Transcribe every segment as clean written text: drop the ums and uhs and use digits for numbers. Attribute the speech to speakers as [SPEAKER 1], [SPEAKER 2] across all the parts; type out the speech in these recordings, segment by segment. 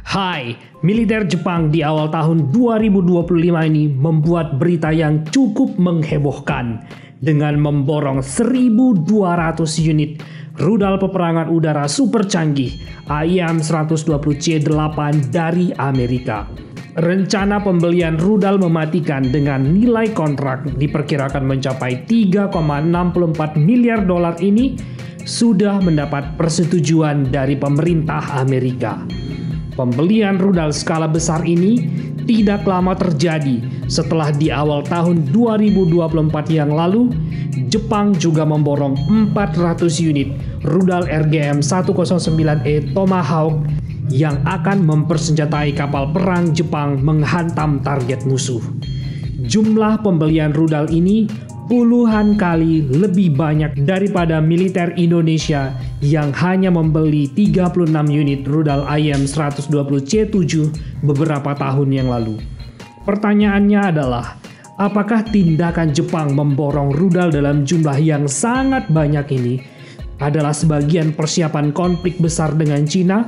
[SPEAKER 1] Hai, militer Jepang di awal tahun 2025 ini membuat berita yang cukup menghebohkan dengan memborong 1.200 unit rudal peperangan udara super canggih AIM-120C8 dari Amerika. Rencana pembelian rudal mematikan dengan nilai kontrak diperkirakan mencapai 3,64 miliar dolar ini sudah mendapat persetujuan dari pemerintah Amerika. Pembelian rudal skala besar ini tidak lama terjadi setelah di awal tahun 2024 yang lalu, Jepang juga memborong 400 unit rudal RGM-109E Tomahawk yang akan mempersenjatai kapal perang Jepang menghantam target musuh. Jumlah pembelian rudal ini puluhan kali lebih banyak daripada militer Indonesia yang hanya membeli 36 unit rudal AIM-120C7 beberapa tahun yang lalu. Pertanyaannya adalah, apakah tindakan Jepang memborong rudal dalam jumlah yang sangat banyak ini adalah sebagian persiapan konflik besar dengan Cina?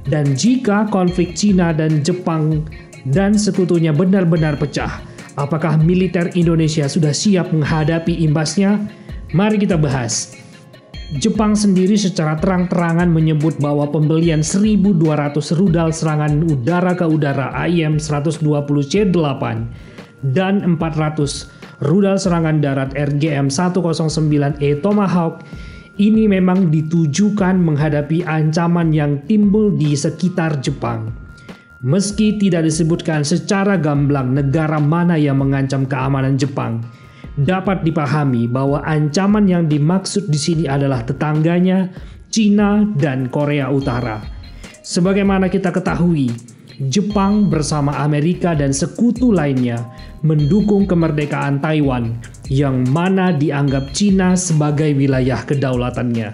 [SPEAKER 1] Dan jika konflik Cina dan Jepang dan sekutunya benar-benar pecah, apakah militer Indonesia sudah siap menghadapi imbasnya? Mari kita bahas. Jepang sendiri secara terang-terangan menyebut bahwa pembelian 1.200 rudal serangan udara ke udara AIM-120C8 dan 400 rudal serangan darat RGM-109E Tomahawk ini memang ditujukan menghadapi ancaman yang timbul di sekitar Jepang. Meski tidak disebutkan secara gamblang negara mana yang mengancam keamanan Jepang, dapat dipahami bahwa ancaman yang dimaksud di sini adalah tetangganya, Cina dan Korea Utara. Sebagaimana kita ketahui, Jepang bersama Amerika dan sekutu lainnya mendukung kemerdekaan Taiwan, yang mana dianggap Cina sebagai wilayah kedaulatannya.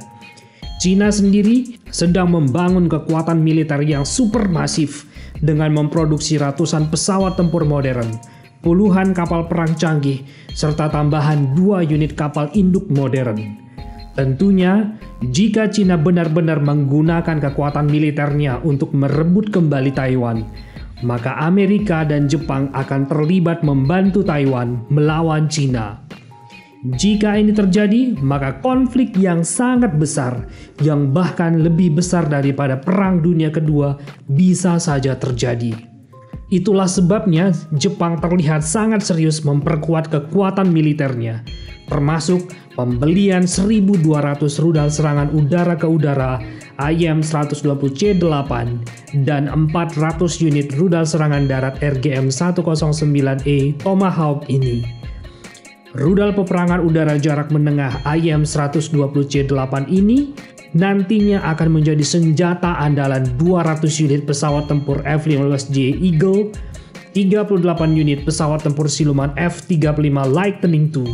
[SPEAKER 1] Cina sendiri sedang membangun kekuatan militer yang supermasif dengan memproduksi ratusan pesawat tempur modern, puluhan kapal perang canggih, serta tambahan 2 unit kapal induk modern. Tentunya, jika Cina benar-benar menggunakan kekuatan militernya untuk merebut kembali Taiwan, maka Amerika dan Jepang akan terlibat membantu Taiwan melawan Cina. Jika ini terjadi, maka konflik yang sangat besar, yang bahkan lebih besar daripada Perang Dunia Kedua, bisa saja terjadi. Itulah sebabnya Jepang terlihat sangat serius memperkuat kekuatan militernya, termasuk pembelian 1.200 rudal serangan udara ke udara AIM-120C8 dan 400 unit rudal serangan darat RGM-109E Tomahawk ini. Rudal peperangan udara jarak menengah AIM-120C8 ini nantinya akan menjadi senjata andalan 200 unit pesawat tempur F-15J Eagle, 38 unit pesawat tempur siluman F-35 Lightning II,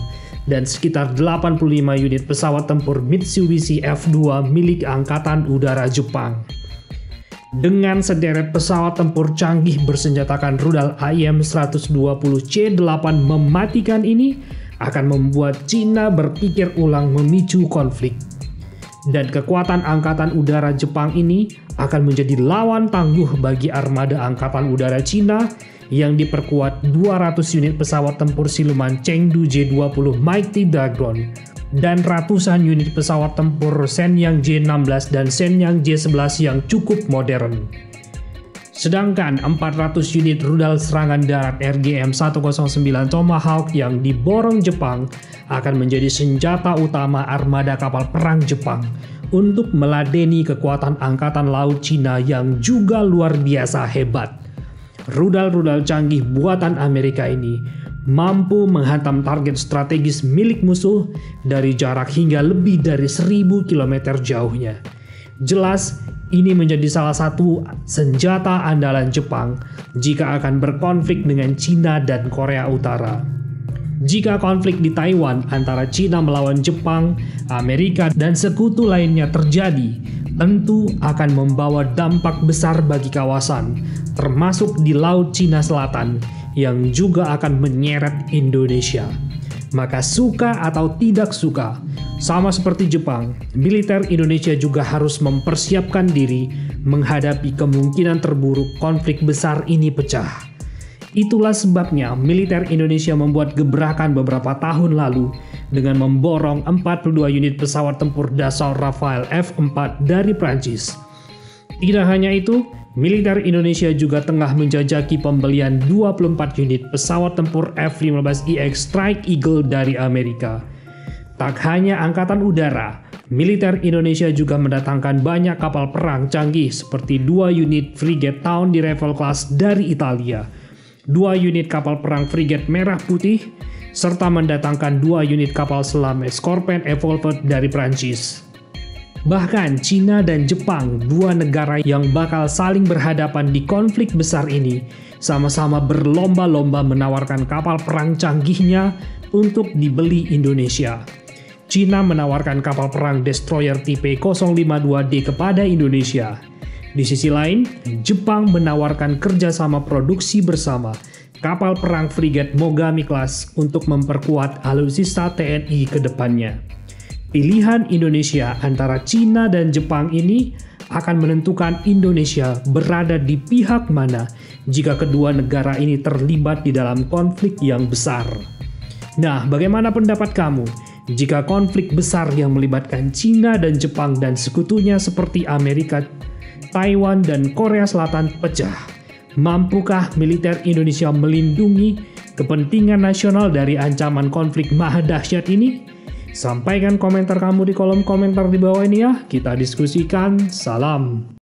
[SPEAKER 1] dan sekitar 85 unit pesawat tempur Mitsubishi F-2 milik Angkatan Udara Jepang. Dengan sederet pesawat tempur canggih bersenjatakan rudal AIM-120C8 mematikan ini akan membuat Cina berpikir ulang memicu konflik. Dan kekuatan Angkatan Udara Jepang ini akan menjadi lawan tangguh bagi armada Angkatan Udara Cina yang diperkuat 200 unit pesawat tempur siluman Chengdu J-20 Mighty Dragon dan ratusan unit pesawat tempur Shenyang J-16 dan Shenyang J-11 yang cukup modern. Sedangkan 400 unit rudal serangan darat RGM-109 Tomahawk yang diborong Jepang akan menjadi senjata utama armada kapal perang Jepang untuk meladeni kekuatan angkatan laut Cina yang juga luar biasa hebat. Rudal-rudal canggih buatan Amerika ini mampu menghantam target strategis milik musuh dari jarak hingga lebih dari 1.000 km jauhnya. Jelas, ini menjadi salah satu senjata andalan Jepang jika akan berkonflik dengan Cina dan Korea Utara. Jika konflik di Taiwan antara Cina melawan Jepang, Amerika, dan sekutu lainnya terjadi, tentu akan membawa dampak besar bagi kawasan, termasuk di Laut Cina Selatan, yang juga akan menyeret Indonesia. Maka suka atau tidak suka, sama seperti Jepang, militer Indonesia juga harus mempersiapkan diri menghadapi kemungkinan terburuk konflik besar ini pecah. Itulah sebabnya militer Indonesia membuat gebrakan beberapa tahun lalu dengan memborong 42 unit pesawat tempur Dassault Rafale F4 dari Prancis. Tidak hanya itu, militer Indonesia juga tengah menjajaki pembelian 24 unit pesawat tempur F-15EX Strike Eagle dari Amerika. Tak hanya angkatan udara, militer Indonesia juga mendatangkan banyak kapal perang canggih seperti 2 unit frigate Town di Rifle Class dari Italia, 2 unit kapal perang frigate Merah Putih, serta mendatangkan 2 unit kapal selam Scorpion Evolved dari Prancis. Bahkan Cina dan Jepang, dua negara yang bakal saling berhadapan di konflik besar ini, sama-sama berlomba-lomba menawarkan kapal perang canggihnya untuk dibeli Indonesia. Cina menawarkan kapal perang destroyer tipe 052D kepada Indonesia. Di sisi lain, Jepang menawarkan kerjasama produksi bersama kapal perang frigate Mogami Class untuk memperkuat alutsista TNI ke depannya. Pilihan Indonesia antara Cina dan Jepang ini akan menentukan Indonesia berada di pihak mana jika kedua negara ini terlibat di dalam konflik yang besar. Nah, bagaimana pendapat kamu? Jika konflik besar yang melibatkan Cina dan Jepang dan sekutunya seperti Amerika, Taiwan, dan Korea Selatan pecah, mampukah militer Indonesia melindungi kepentingan nasional dari ancaman konflik maha dahsyat ini? Sampaikan komentar kamu di kolom komentar di bawah ini ya, kita diskusikan. Salam.